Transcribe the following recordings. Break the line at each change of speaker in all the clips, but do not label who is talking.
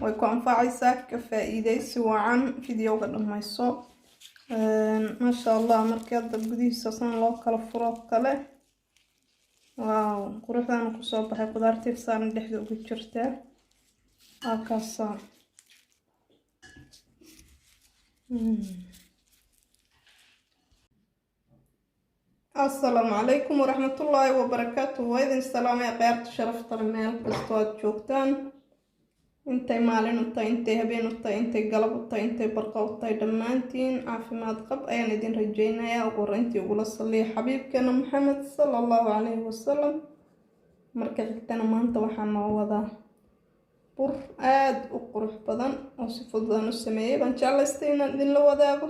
way ku anfacaysaa ka faa'iidaysi wacan fiidiyowga dhamayso ma sha Allah markii hadda gudihiisa san loo kala furo kale waaw quruxdan ku soo baxay qudaartii saaran dhexda ugu jirta halkaas السلام عليكم ورحمة الله وبركاته وإذن السلام يا قيادة شرفت المال قصوات جوكتان انتي مالين وطاي انتي هبين وطاي انتي قلب وطاي انتي برقا وطاي دمانتين عافمات قب ايان ادين رجينا يا وقر انتي وقول الصلي حبيب كان محمد صلى الله عليه وسلم مركز كتانا مانتا وحانا وضا بور آد وقروح بدن وصفو دان السمية بان شاء استينا دين لو وضاقو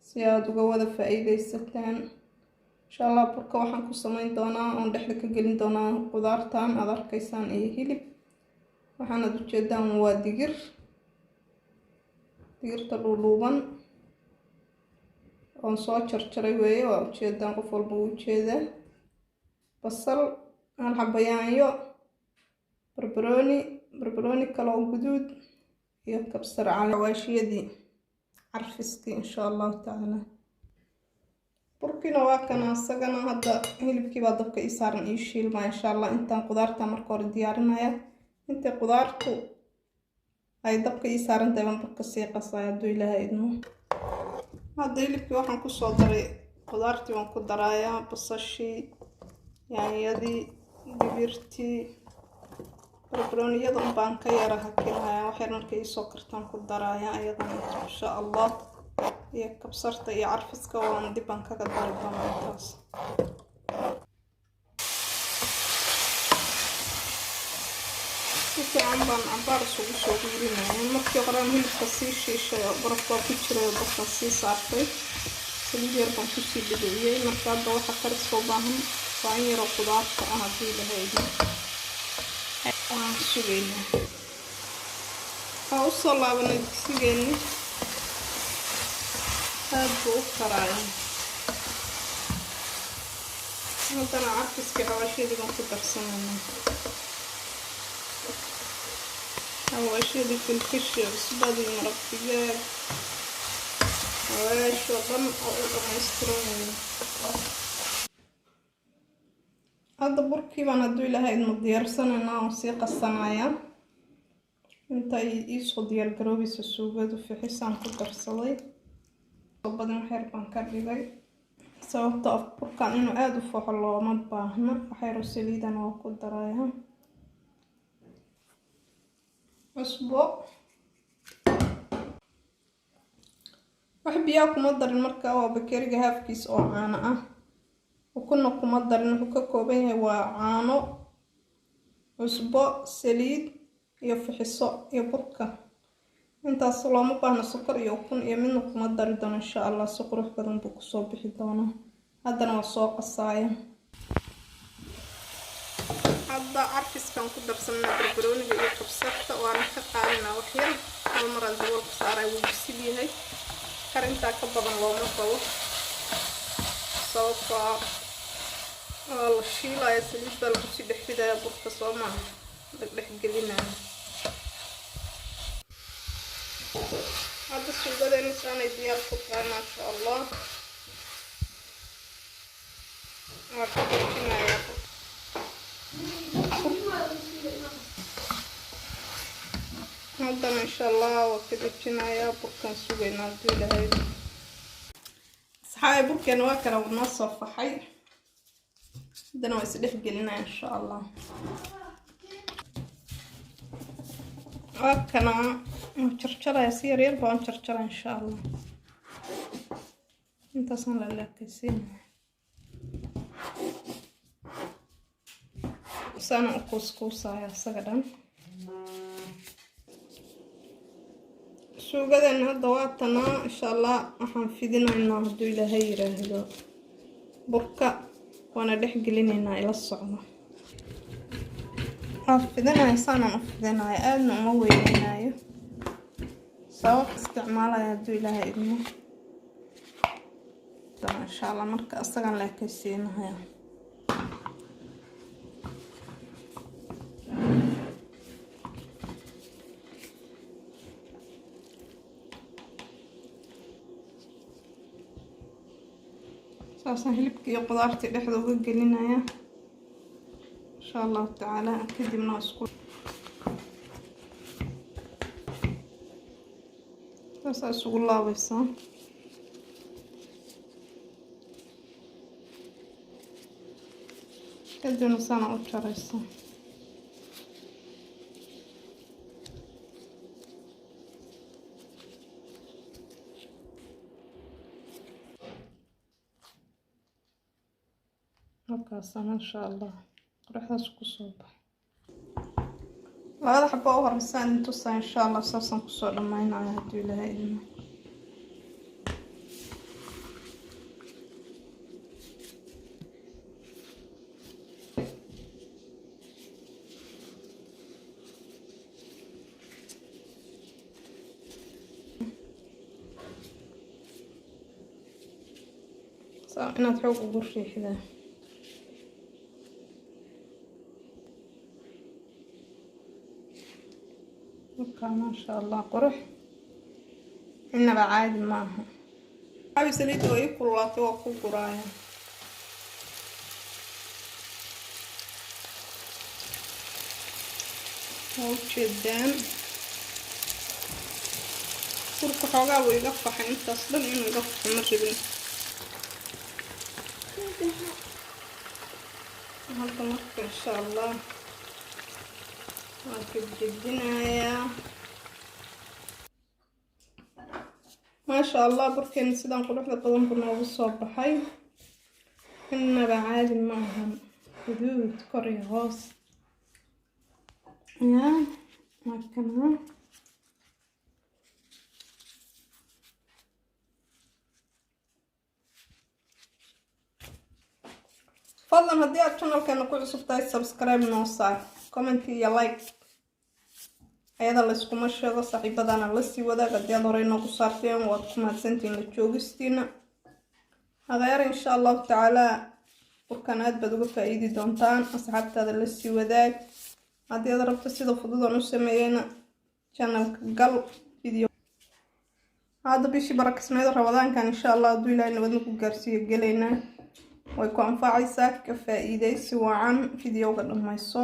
سياد وقوضا فايدة الستان إن شاء الله بركة waxaan ku sameyn doonaa oo dhexda ka gelin doonaa qudaartan aad arkaysaan ee hilib waxaana u jeedaan waa digirta dhuuban oo soo jarjaray weeye waa u jeedaan qof walba u jeeda basal hal xabbo yaanyo barbarooni kale oo guduud iyo kabsar cali waashiyadii carfiskii insha Allah taala burkina waa kana asagana hadda hilibkii baa dabka ii saaran ii shiilma insha Allah intaan qudaarta marka hore diyaarinaya inta qudaartu ay dabka ii saaran tahay baan burka sii qasaya haduu Ilaahay idmo hadda hilibkii waxaan ku soo daray qudaartii waan ku darayaa basashii yaanyadii digirtii barbarooniyada baan ka yara hakinayaa waxay markay ii soo kartaan ku darayaa ayadana insha Allah iyo kabsarta iyo carfiska waan dib aan kaga dari doonaa intaas fiican baan cabaar isugu soo guurinayaa markii horaan hilibka sii shiishay oo barafka ku jiray dadka sii saartay saliid yar baan ku sii dhigayay marka hadda waxa karis u baahan waa in yar qudaarta ah hadii la haydo waan sugaynaa u soo laabanay digsigeennii aad buu u karaya haddana carfiskii xawaashiyadii baan ku darsanayna xawaashiyadii filfishii cusbadii maraq digaag xawaasho dhan oo u dhamaystiran hadda burkii baan hadduu Ilaahay idmo diyaarsanaynaa oo sii qasanaya inta ii soo diyaar garoobaysa suugadu fixisaan ku darsaday badan xeer baan ka dhigay sababtoo ah burkan inuu aad u fooxo looma baahna waxay rosaliidan oo ku daraya cusbo wax biyo kuma darin marka waa bakeeriga haafkiis oo caano ah ukuna kuma darin wuxuu ka kooban yahay waa caano cusbo saliid iyo fixiso iyo burka intaas looma baahna sokor iyo ukun iyo midna kuma dari doono insha Allah si qurux badan buu ku soo bixi doonaa haddana waa soo qasaaya hadda carfiskan ku darsanaa barbarooniga iyo kabsarta waana ka qaadinaa wax yar hal mar aan daboolka saaray wuu bisil yahay karintaa ka badan looma rabo sababtoo ah waa la shiilaya saliid baa lagu sii dhex ridaya burka soo maaha dhex gelinaya هذا السوق ده نسأنا يدير فطار ما شاء الله وكذا يا هذا إن شاء الله وكذا يا بركان سوقنا الدولة هاي صحاي بركان واكرة ونصف حي ده نواسلف قلنا إن شاء الله واكنا وشرشرة يصير يربع وشرشرة إن شاء الله انت صنع لك كيسين سنة كوسكوسة يا سقدم سوقنا هذا وقتنا إن شاء الله حنفيدنا إنه هدو إلى هيرة هدو بركة وانا دحق لنا إلى الصعبة حنفيدنا إنسانا حنفيدنا أدنا مويلنا سواء استعمالها هدو إلى هيرة إن شاء الله مركة أصلا لك كيسينها كاسان هلبكي قدرتي دحدو uga gelinaya insha Allah ta'ala kadibna isku isugu laabaysaa kadibna sana u jaraysaa markaasna insha Allah quraxdaas ku soo baxay labada xabo oo horeysaan intuusan insha Allah saasan ku soo dhamaynayo hadii Ilaahay idmo inaad xoog ugu riixdaa ما شاء الله قرح إنه بعاد معها هاي سليت ويكل واطي وكل قرايا وجدان كل حاجة ويقفح أنت أصلا إنه يقفح مرجبين هذا مرة إن شاء الله أكيد جدنا ما شاء الله بركين سيدان قلوح لقدم كنا وصوب حي إننا بعاد معهم حدود كوري غاص يا مكنا فضلا هدي القناة كانوا كل عصفتاي سبسكرايب نوصار كومنتي يا لايك ayada la isku masheego saaxiibadana la sii wadaaga hadii aad horey noogu saarteen waad ku mahadsantihiin la joogistiina hagaar insha Allah ta'ala burkan aad baad uga faa'iidi doontaan asxaabtaada la sii wadaag hadii aad rabto sida fudud aan u sameeyayna channelka gal video hada bishii barakasmeedo Ramadaankan insha Allah haduu Ilaahay nabad ku gaarsiiyo galayna way ku anfacaysaa ka faa'iideysi wacan videoga dhamayso